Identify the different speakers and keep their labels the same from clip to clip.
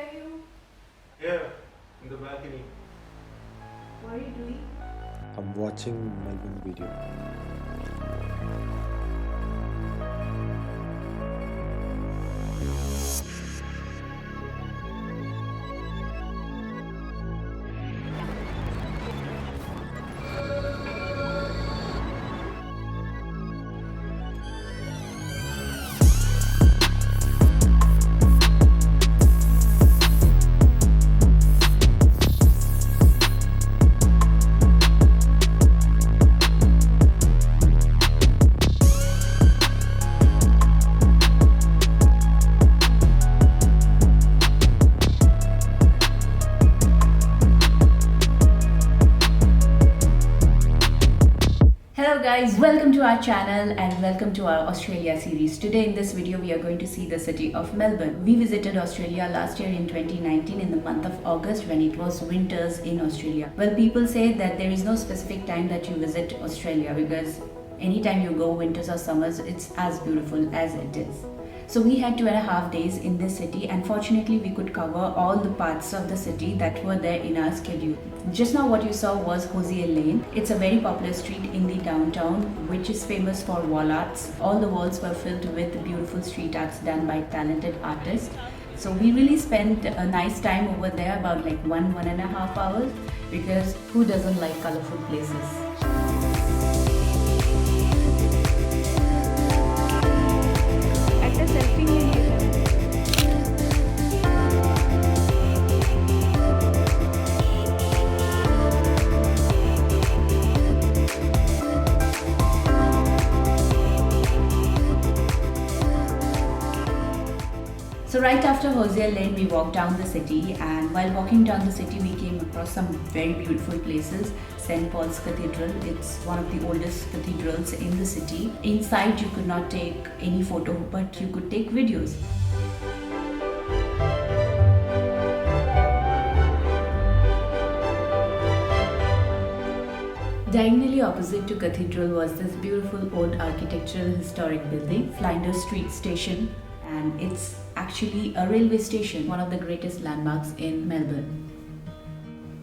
Speaker 1: are you?
Speaker 2: Here, in the balcony.
Speaker 1: What are you doing?
Speaker 3: I'm watching Melbourne video.
Speaker 1: Hello guys, welcome to our channel and welcome to our Australia series. Today in this video we are going to see the city of Melbourne. We visited Australia last year in 2019 in the month of August when it was winters in Australia. Well, people say that there is no specific time that you visit Australia because anytime you go, winters or summers, it's as beautiful as it is. So we had 2.5 days in this city and fortunately we could cover all the parts of the city that were there in our schedule. Just now what you saw was Hosier Lane. It's a very popular street in the downtown which is famous for wall arts. All the walls were filled with beautiful street arts done by talented artists. So we really spent a nice time over there, about like 1.5 hours, because who doesn't like colorful places? So right after Hosier Lane, we walked down the city, and while walking down the city, we came across some very beautiful places. St. Pauls Cathedral, it's one of the oldest cathedrals in the city. Inside, you could not take any photo, but you could take videos. Diagonally opposite to Cathedral was this beautiful old architectural historic building, Flinders Street Station, and it's actually a railway station, one of the greatest landmarks in Melbourne.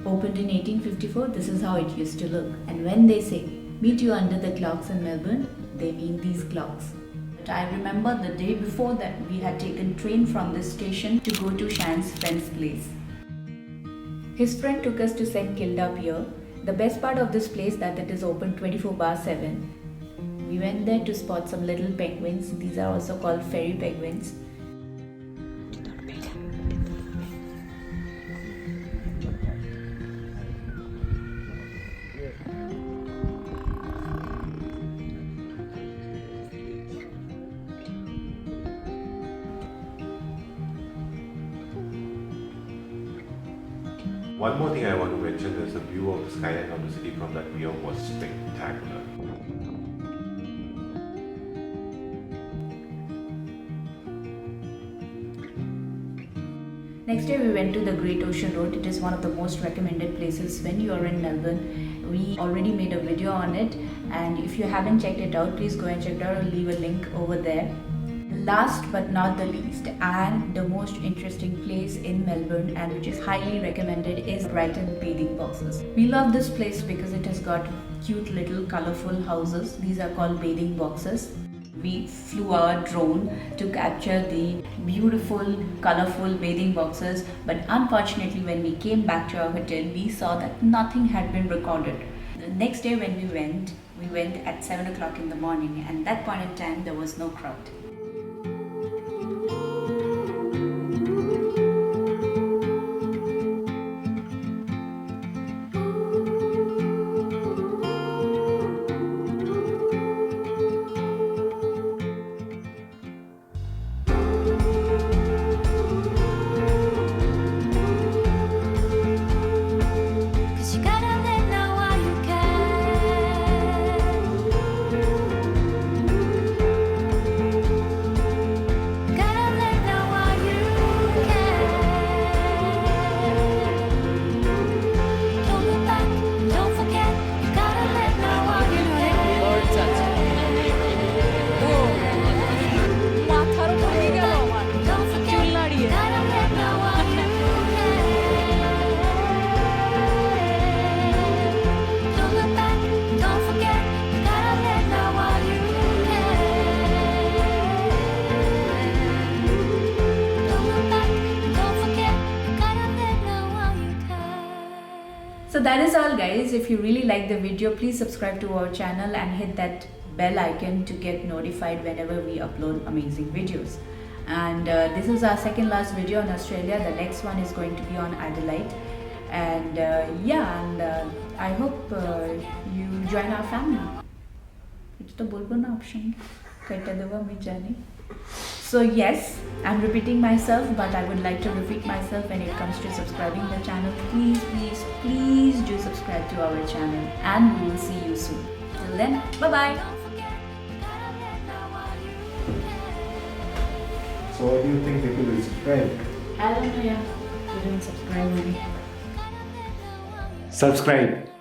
Speaker 1: Opened in 1854, this is how it used to look. And when they say, meet you under the clocks in Melbourne, they mean these clocks. But I remember the day before that we had taken train from this station to go to Shan's friend's place. His friend took us to St. Kilda Pier. The best part of this place that it is open 24/7. We went there to spot some little penguins. These are also called fairy penguins.
Speaker 2: One more thing I want to mention is the view of the skyline of the city from that pier was spectacular.
Speaker 1: Next day we went to the Great Ocean Road. It is one of the most recommended places when you are in Melbourne. We already made a video on it, and if you haven't checked it out, please go and check it out. I'll leave a link over there. Last but not the least, and the most interesting place in Melbourne, and which is highly recommended, is Brighton Bathing Boxes. We love this place because it has got cute little colorful houses. These are called bathing boxes. We flew our drone to capture the beautiful, colorful bathing boxes, but unfortunately when we came back to our hotel, we saw that nothing had been recorded. The next day when we went at 7 o'clock in the morning, and at that point in time there was no crowd. So that is all, guys. If you really like the video, please subscribe to our channel and hit that bell icon to get notified whenever we upload amazing videos. And this is our second last video on Australia. The next one is going to be on Adelaide. And I hope you join our family. It's the Bulbana option. So yes, I'm repeating myself, but I would like to repeat myself when it comes to subscribing the channel. Please, please, please do subscribe to our channel, and we will see you soon. Till then, bye-bye.
Speaker 3: So what do you think people will subscribe?
Speaker 1: I don't know, yeah. You didn't subscribe already.
Speaker 3: Subscribe.